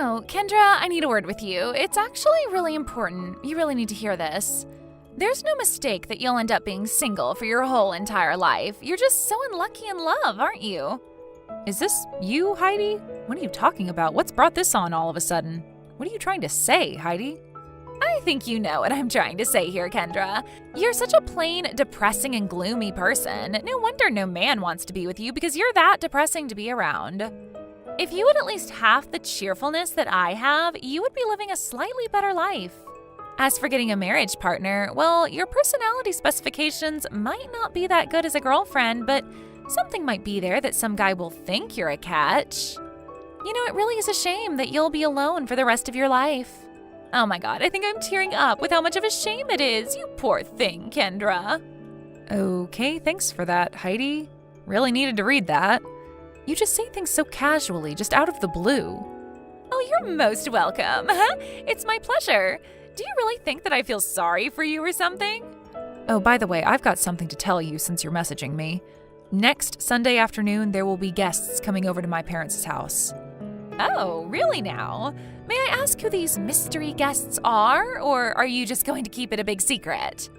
Oh, Kendra, I need a word with you. It's actually really important. You really need to hear this. There's no mistake that you'll end up being single for your whole entire life. You're just so unlucky in love, aren't you? Is this you, Heidi? What are you talking about? What's brought this on all of a sudden? What are you trying to say, Heidi? I think you know what I'm trying to say here, Kendra. You're such a plain, depressing, and gloomy person. No wonder no man wants to be with you because you're that depressing to be around. If you had at least half the cheerfulness that I have, you would be living a slightly better life. As for getting a marriage partner, well, your personality specifications might not be that good as a girlfriend, but something might be there that some guy will think you're a catch. You know, it really is a shame that you'll be alone for the rest of your life. Oh my God, I think I'm tearing up with how much of a shame it is. You poor thing, Kendra. Okay, thanks for that, Heidi. Really needed to read that. You just say things so casually, just out of the blue. Oh, you're most welcome. It's my pleasure. Do you really think that I feel sorry for you or something? Oh, by the way, I've got something to tell you since you're messaging me. Next Sunday afternoon, there will be guests coming over to my parents' house. Oh, really now? May I ask who these mystery guests are, or are you just going to keep it a big secret?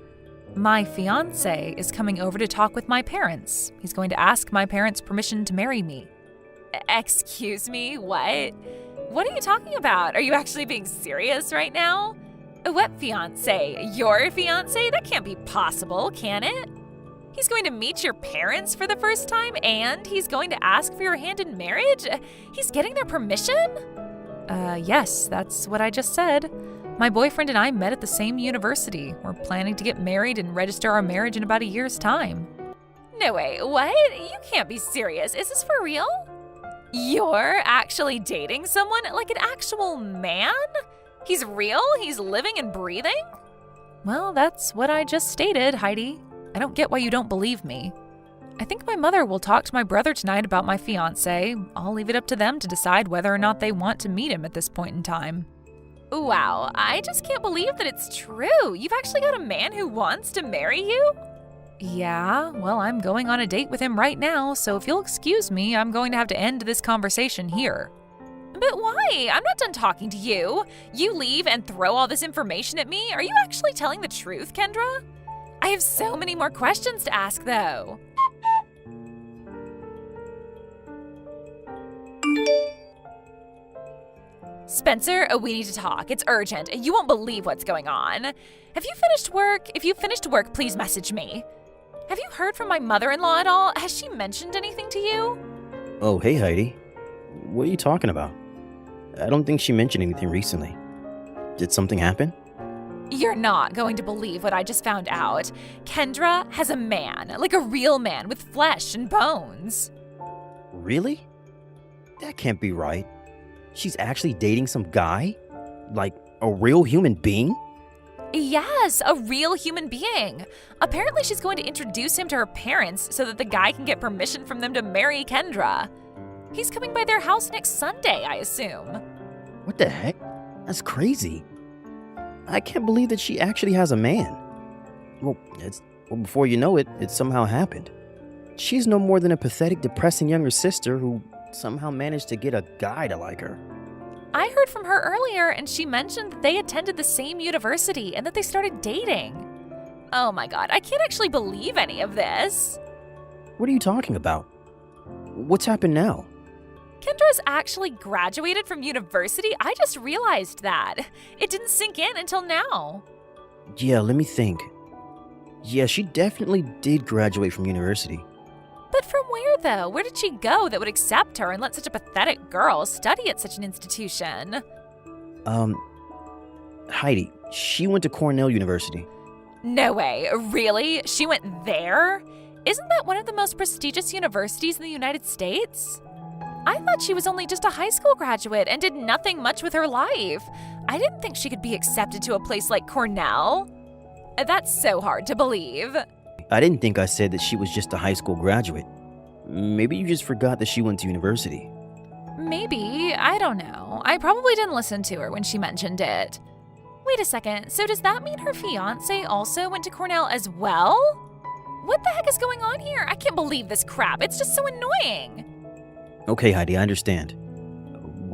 My fiancé is coming over to talk with my parents. He's going to ask my parents' permission to marry me. Excuse me, what? What are you talking about? Are you actually being serious right now? What fiancé? Your fiancé? That can't be possible, can it? He's going to meet your parents for the first time, and he's going to ask for your hand in marriage? He's getting their permission? Yes, that's what I just said. My boyfriend and I met at the same university. We're planning to get married and register our marriage in about a year's time. No way, what? You can't be serious. Is this for real? You're actually dating someone? Like an actual man? He's real? He's living and breathing? Well, that's what I just stated, Heidi. I don't get why you don't believe me. I think my mother will talk to my brother tonight about my fiancé. I'll leave it up to them to decide whether or not they want to meet him at this point in time. Wow, I just can't believe that it's true. You've actually got a man who wants to marry you? Yeah, well, I'm going on a date with him right now, so if you'll excuse me, I'm going to have to end this conversation here. But why? I'm not done talking to you. You leave and throw all this information at me? Are you actually telling the truth, Kendra? I have so many more questions to ask, though. Spencer, we need to talk. It's urgent. You won't believe what's going on. Have you finished work? If you've finished work, please message me. Have you heard from my mother-in-law at all? Has she mentioned anything to you? Oh, hey, Heidi. What are you talking about? I don't think she mentioned anything recently. Did something happen? You're not going to believe what I just found out. Kendra has a man, like a real man with flesh and bones. Really? That can't be right. She's actually dating some guy? Like a real human being? Yes, a real human being. Apparently she's going to introduce him to her parents so that the guy can get permission from them to marry Kendra. He's coming by their house next Sunday, I assume. What the heck? That's crazy. I can't believe that she actually has a man. Well, before you know it, it somehow happened. She's no more than a pathetic, depressing younger sister who somehow managed to get a guy to like her. I heard from her earlier, and she mentioned that they attended the same university and that they started dating. Oh my God, I can't actually believe any of this. What are you talking about? What's happened now? Kendra's actually graduated from university. I just realized that. It didn't sink in until now. Yeah, let me think. Yeah, she definitely did graduate from university. But from where, though? Where did she go that would accept her and let such a pathetic girl study at such an institution? Heidi, she went to Cornell University. No way. Really? She went there? Isn't that one of the most prestigious universities in the United States? I thought she was only just a high school graduate and did nothing much with her life. I didn't think she could be accepted to a place like Cornell. That's so hard to believe. I didn't think I said that she was just a high school graduate. Maybe you just forgot that she went to university. Maybe. I don't know. I probably didn't listen to her when she mentioned it. Wait a second. So does that mean her fiancé also went to Cornell as well? What the heck is going on here? I can't believe this crap. It's just so annoying. Okay, Heidi, I understand.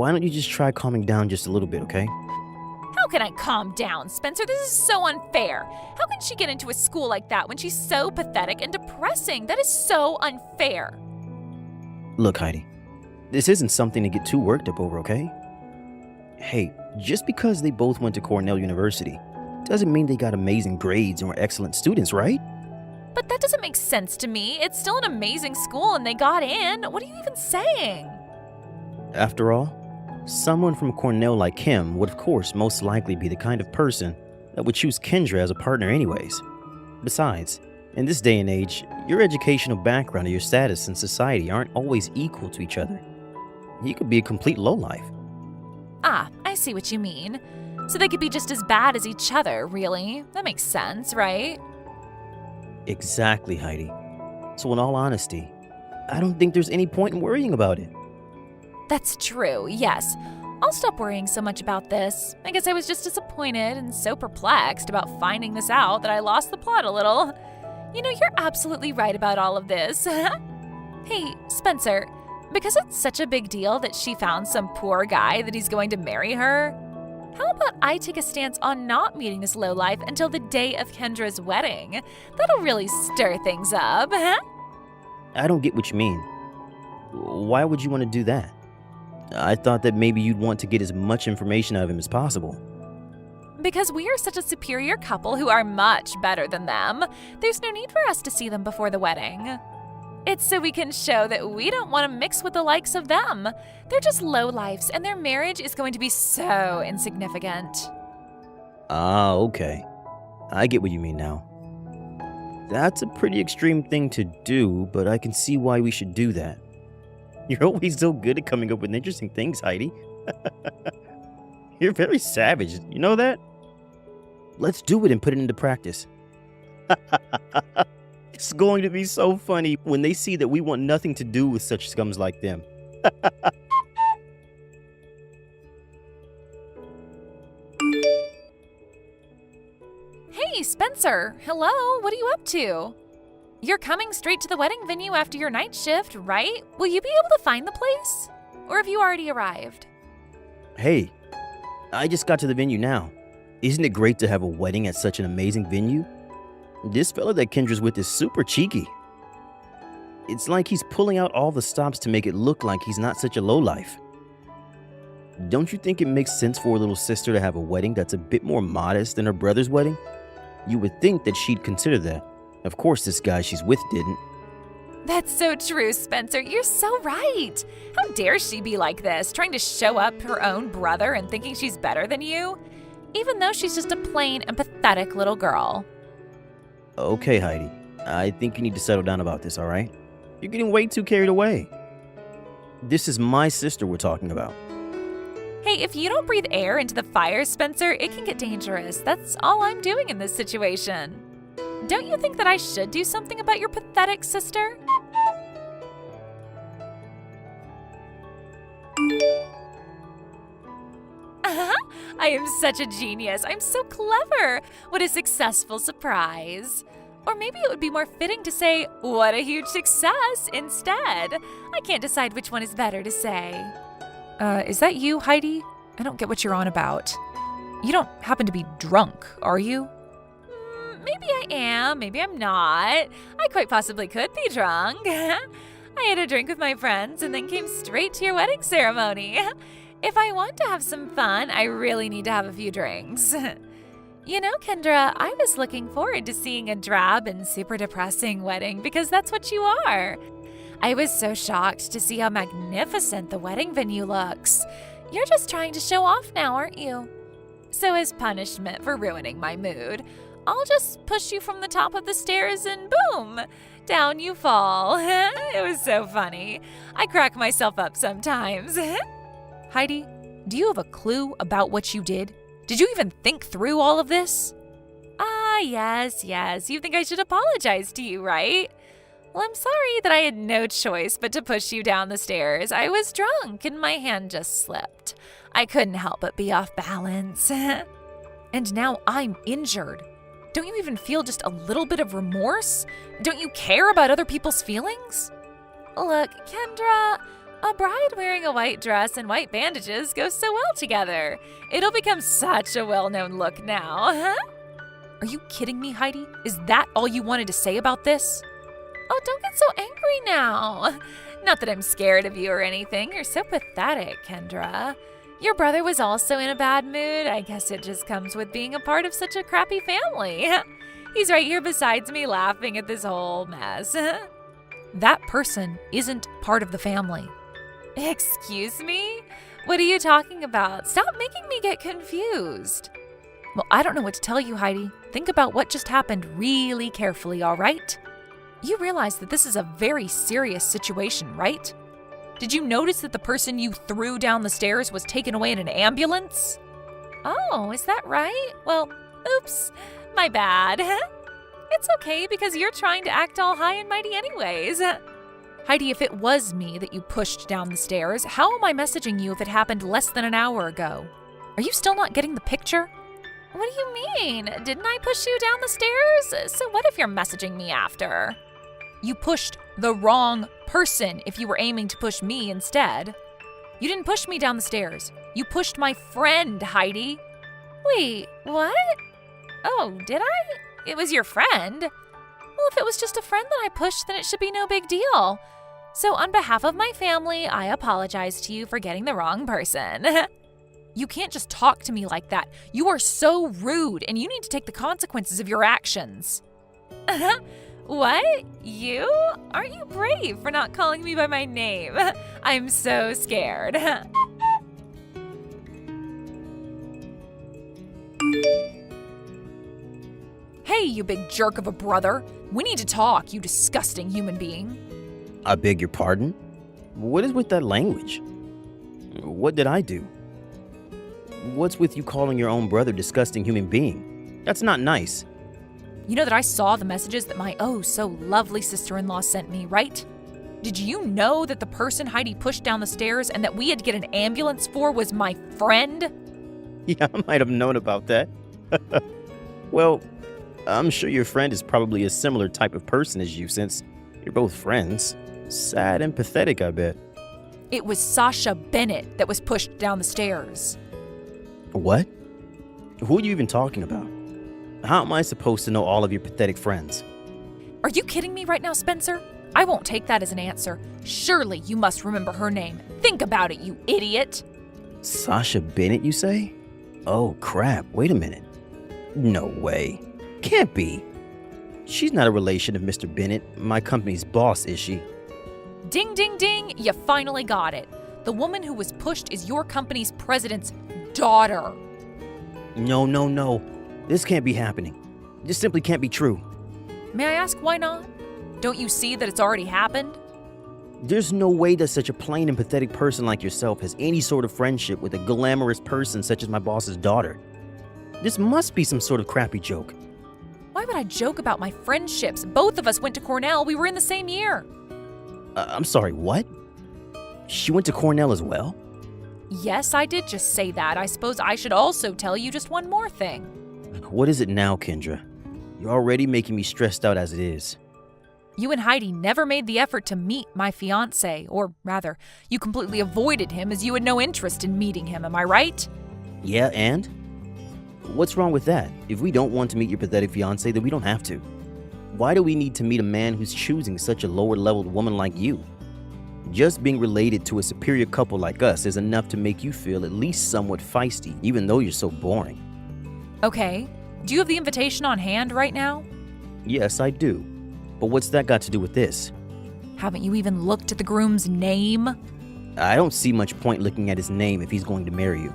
why don't you just try calming down just a little bit, okay? How can I calm down, Spencer? This is so unfair. How can she get into a school like that when she's so pathetic and depressing? That is so unfair. Look, Heidi, this isn't something to get too worked up over, okay? Hey, just because they both went to Cornell University doesn't mean they got amazing grades and were excellent students, right? But that doesn't make sense to me. It's still an amazing school and they got in. What are you even saying? After all, someone from Cornell like him would of course most likely be the kind of person that would choose Kendra as a partner anyways. Besides, in this day and age, your educational background and your status in society aren't always equal to each other. You could be a complete lowlife. Ah, I see what you mean. So they could be just as bad as each other, really. That makes sense, right? Exactly, Heidi. So in all honesty, I don't think there's any point in worrying about it. That's true, yes. I'll stop worrying so much about this. I guess I was just disappointed and so perplexed about finding this out that I lost the plot a little. You know, you're absolutely right about all of this. Hey, Spencer, because it's such a big deal that she found some poor guy that he's going to marry her, how about I take a stance on not meeting this lowlife until the day of Kendra's wedding? That'll really stir things up, huh? I don't get what you mean. Why would you want to do that? I thought that maybe you'd want to get as much information out of him as possible. Because we are such a superior couple who are much better than them, there's no need for us to see them before the wedding. It's so we can show that we don't want to mix with the likes of them. They're just lowlifes, and their marriage is going to be so insignificant. Ah, okay. I get what you mean now. That's a pretty extreme thing to do, but I can see why we should do that. You're always so good at coming up with interesting things, Heidi. You're very savage, you know that? Let's do it and put it into practice. It's going to be so funny when they see that we want nothing to do with such scums like them. Hey, Spencer. Hello, what are you up to? You're coming straight to the wedding venue after your night shift, right? Will you be able to find the place? Or have you already arrived? Hey, I just got to the venue now. Isn't it great to have a wedding at such an amazing venue? This fella that Kendra's with is super cheeky. It's like he's pulling out all the stops to make it look like he's not such a lowlife. Don't you think it makes sense for a little sister to have a wedding that's a bit more modest than her brother's wedding? You would think that she'd consider that. Of course, this guy she's with didn't. That's so true, Spencer. You're so right. How dare she be like this, trying to show up her own brother and thinking she's better than you? Even though she's just a plain and pathetic little girl. Okay, Heidi. I think you need to settle down about this, all right? You're getting way too carried away. This is my sister we're talking about. Hey, if you don't breathe air into the fire, Spencer, it can get dangerous. That's all I'm doing in this situation. Don't you think that I should do something about your pathetic sister? I am such a genius. I'm so clever. What a successful surprise. Or maybe it would be more fitting to say, what a huge success instead. I can't decide which one is better to say. Is that you, Heidi? I don't get what you're on about. You don't happen to be drunk, are you? Maybe I am, maybe I'm not. I quite possibly could be drunk. I had a drink with my friends and then came straight to your wedding ceremony. If I want to have some fun, I really need to have a few drinks. You know, Kendra, I was looking forward to seeing a drab and super depressing wedding because that's what you are. I was so shocked to see how magnificent the wedding venue looks. You're just trying to show off now, aren't you? So as punishment for ruining my mood, I'll just push you from the top of the stairs and boom, down you fall. It was so funny. I crack myself up sometimes. Heidi, do you have a clue about what you did? Did you even think through all of this? Yes. You think I should apologize to you, right? Well, I'm sorry that I had no choice but to push you down the stairs. I was drunk and my hand just slipped. I couldn't help but be off balance. And now I'm injured. Don't you even feel just a little bit of remorse? Don't you care about other people's feelings? Look, Kendra, A bride wearing a white dress and white bandages goes so well together. It'll become such a well-known look now, huh? Are you kidding me, Heidi? Is that all you wanted to say about this? Oh, don't get so angry now. Not that I'm scared of you or anything. You're so pathetic, Kendra. Your brother was also in a bad mood. I guess it just comes with being a part of such a crappy family. He's right here besides me laughing at this whole mess. That person isn't part of the family. Excuse me? What are you talking about? Stop making me get confused. Well, I don't know what to tell you, Heidi. Think about what just happened really carefully, all right? You realize that this is a very serious situation, right? Did you notice that the person you threw down the stairs was taken away in an ambulance? Oh, is that right? Well, oops, my bad. It's okay because you're trying to act all high and mighty anyways. Heidi, if it was me that you pushed down the stairs, how am I messaging you if it happened less than an hour ago? Are you still not getting the picture? What do you mean? Didn't I push you down the stairs? So what if you're messaging me after? You pushed the wrong person if you were aiming to push me instead. You didn't push me down the stairs. You pushed my friend, Heidi. Wait, what? Oh, did I? It was your friend? Well, if it was just a friend that I pushed, then it should be no big deal. So on behalf of my family, I apologize to you for getting the wrong person. You can't just talk to me like that. You are so rude, and you need to take the consequences of your actions. What? You? Aren't you brave for not calling me by my name? I'm so scared. Hey, you big jerk of a brother. We need to talk, you disgusting human being. I beg your pardon? What is with that language? What did I do? What's with you calling your own brother disgusting human being? That's not nice. You know that I saw the messages that my oh-so-lovely sister-in-law sent me, right? Did you know that the person Heidi pushed down the stairs and that we had to get an ambulance for was my friend? Yeah, I might have known about that. Well, I'm sure your friend is probably a similar type of person as you since you're both friends. Sad and pathetic, I bet. It was Sasha Bennett that was pushed down the stairs. What? Who are you even talking about? How am I supposed to know all of your pathetic friends? Are you kidding me right now, Spencer? I won't take that as an answer. Surely you must remember her name. Think about it, you idiot. Sasha Bennett, you say? Oh, crap. Wait a minute. No way. Can't be. She's not a relation of Mr. Bennett, my company's boss, is she? Ding, ding, ding. You finally got it. The woman who was pushed is your company's president's daughter. No. This can't be happening. This simply can't be true. May I ask why not? Don't you see that it's already happened? There's no way that such a plain and pathetic person like yourself has any sort of friendship with a glamorous person such as my boss's daughter. This must be some sort of crappy joke. Why would I joke about my friendships? Both of us went to Cornell. We were in the same year. I'm sorry, what? She went to Cornell as well? Yes, I did just say that. I suppose I should also tell you just one more thing. What is it now, Kendra? You're already making me stressed out as it is. You and Heidi never made the effort to meet my fiancé, or rather, you completely avoided him as you had no interest in meeting him, am I right? Yeah, and? What's wrong with that? If we don't want to meet your pathetic fiancé, then we don't have to. Why do we need to meet a man who's choosing such a lower-leveled woman like you? Just being related to a superior couple like us is enough to make you feel at least somewhat feisty, even though you're so boring. Okay. Do you have the invitation on hand right now? Yes, I do. But what's that got to do with this? Haven't you even looked at the groom's name? I don't see much point looking at his name if he's going to marry you.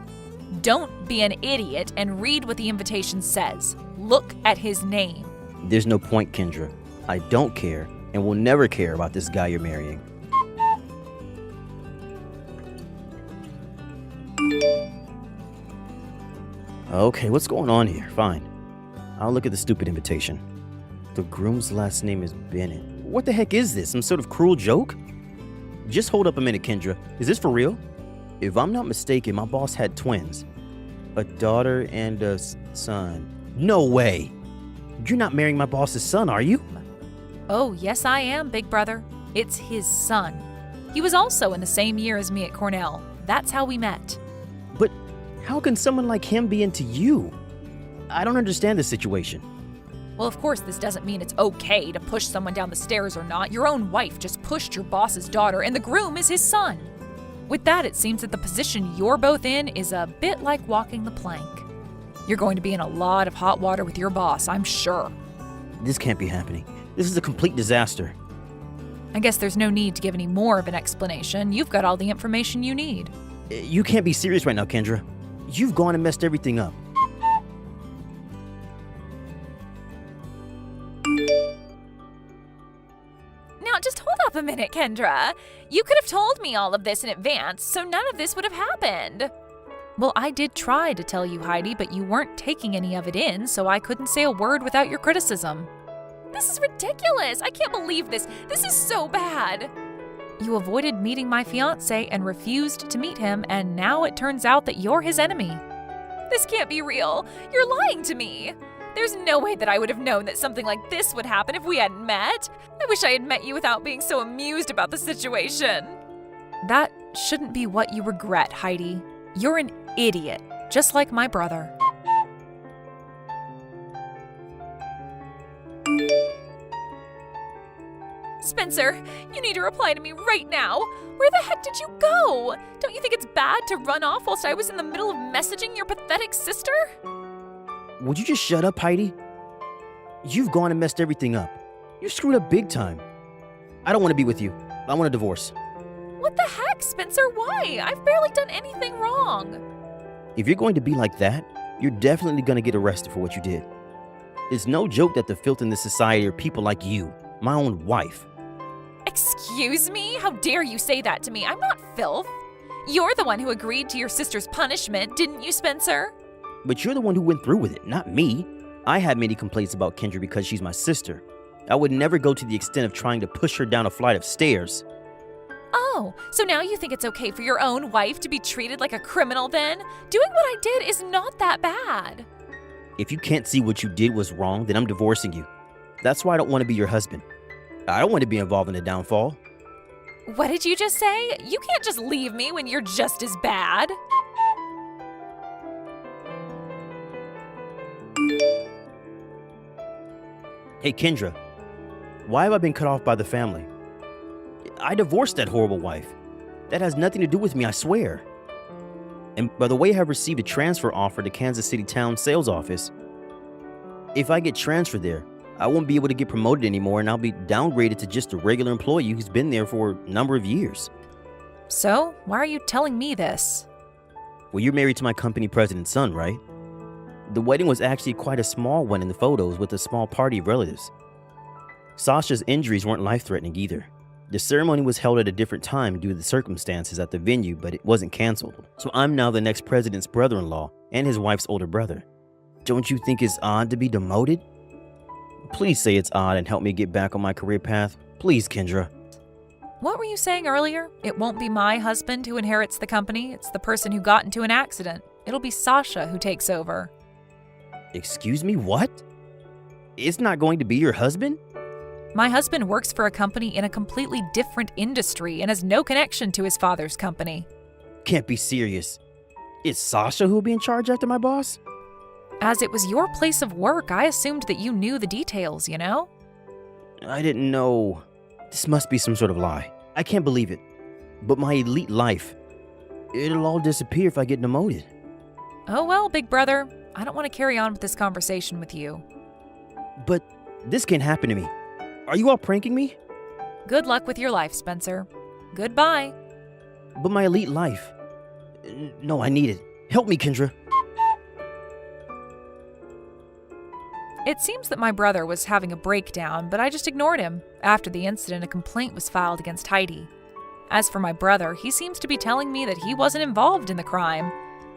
Don't be an idiot and read what the invitation says. Look at his name. There's no point, Kendra. I don't care and will never care about this guy you're marrying. Okay, what's going on here? Fine. I'll look at the stupid invitation. The groom's last name is Bennett. What the heck is this? Some sort of cruel joke? Just hold up a minute, Kendra. Is this for real? If I'm not mistaken, my boss had twins. A daughter and a son. No way! You're not marrying my boss's son, are you? Oh, yes I am, big brother. It's his son. He was also in the same year as me at Cornell. That's how we met. But how can someone like him be into you? I don't understand this situation. Well, of course, this doesn't mean it's okay to push someone down the stairs or not. Your own wife just pushed your boss's daughter, and the groom is his son. With that, it seems that the position you're both in is a bit like walking the plank. You're going to be in a lot of hot water with your boss, I'm sure. This can't be happening. This is a complete disaster. I guess there's no need to give any more of an explanation. You've got all the information you need. You can't be serious right now, Kendra. You've gone and messed everything up. Now, just hold up a minute, Kendra. You could have told me all of this in advance, so none of this would have happened. Well, I did try to tell you, Heidi, but you weren't taking any of it in, so I couldn't say a word without your criticism. This is ridiculous. I can't believe this. This is so bad. You avoided meeting my fiancé and refused to meet him, and now it turns out that you're his enemy. This can't be real. You're lying to me. There's no way that I would have known that something like this would happen if we hadn't met. I wish I had met you without being so amused about the situation. That shouldn't be what you regret, Heidi. You're an idiot, just like my brother. Spencer, you need to reply to me right now. Where the heck did you go? Don't you think it's bad to run off whilst I was in the middle of messaging your pathetic sister? Would you just shut up, Heidi? You've gone and messed everything up. You screwed up big time. I don't want to be with you. I want a divorce. What the heck, Spencer? Why? I've barely done anything wrong. If you're going to be like that, you're definitely going to get arrested for what you did. It's no joke that the filth in this society are people like you, my own wife. Excuse me? How dare you say that to me? I'm not filth. You're the one who agreed to your sister's punishment, didn't you, Spencer? But you're the one who went through with it, not me. I had many complaints about Kendra because she's my sister. I would never go to the extent of trying to push her down a flight of stairs. Oh, so now you think it's okay for your own wife to be treated like a criminal then? Doing what I did is not that bad. If you can't see what you did was wrong, then I'm divorcing you. That's why I don't want to be your husband. I don't want to be involved in the downfall. What did you just say? You can't just leave me when you're just as bad. Hey, Kendra, why have I been cut off by the family? I divorced that horrible wife. That has nothing to do with me, I swear. And by the way, I have received a transfer offer to Kansas City Town Sales Office. If I get transferred there, I won't be able to get promoted anymore, and I'll be downgraded to just a regular employee who's been there for a number of years. So, why are you telling me this? Well, you're married to my company president's son, right? The wedding was actually quite a small one in the photos with a small party of relatives. Sasha's injuries weren't life-threatening either. The ceremony was held at a different time due to the circumstances at the venue, but it wasn't canceled. So I'm now the next president's brother-in-law and his wife's older brother. Don't you think it's odd to be demoted? Please say it's odd and help me get back on my career path. Please, Kendra. What were you saying earlier? It won't be my husband who inherits the company. It's the person who got into an accident. It'll be Sasha who takes over. Excuse me, what? It's not going to be your husband? My husband works for a company in a completely different industry and has no connection to his father's company. Can't be serious. It's Sasha who will be in charge after my boss? As it was your place of work, I assumed that you knew the details, you know? I didn't know. This must be some sort of lie. I can't believe it. But my elite life, it'll all disappear if I get demoted. Oh well, big brother. I don't want to carry on with this conversation with you. But this can't happen to me. Are you all pranking me? Good luck with your life, Spencer. Goodbye. But my elite life. No, I need it. Help me, Kendra. It seems that my brother was having a breakdown, but I just ignored him. After the incident, a complaint was filed against Heidi. As for my brother, he seems to be telling me that he wasn't involved in the crime.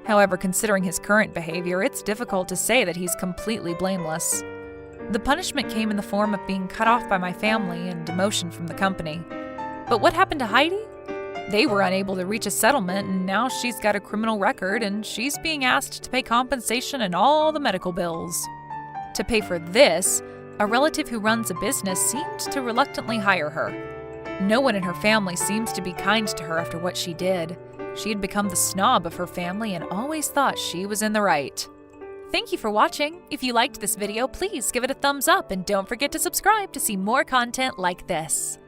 However, considering his current behavior, it's difficult to say that he's completely blameless. The punishment came in the form of being cut off by my family and demotion from the company. But what happened to Heidi? They were unable to reach a settlement, and now she's got a criminal record, and she's being asked to pay compensation and all the medical bills. To pay for this, a relative who runs a business seemed to reluctantly hire her. No one in her family seems to be kind to her after what she did. She had become the snob of her family and always thought she was in the right. Thank you for watching. If you liked this video, please give it a thumbs up and don't forget to subscribe to see more content like this.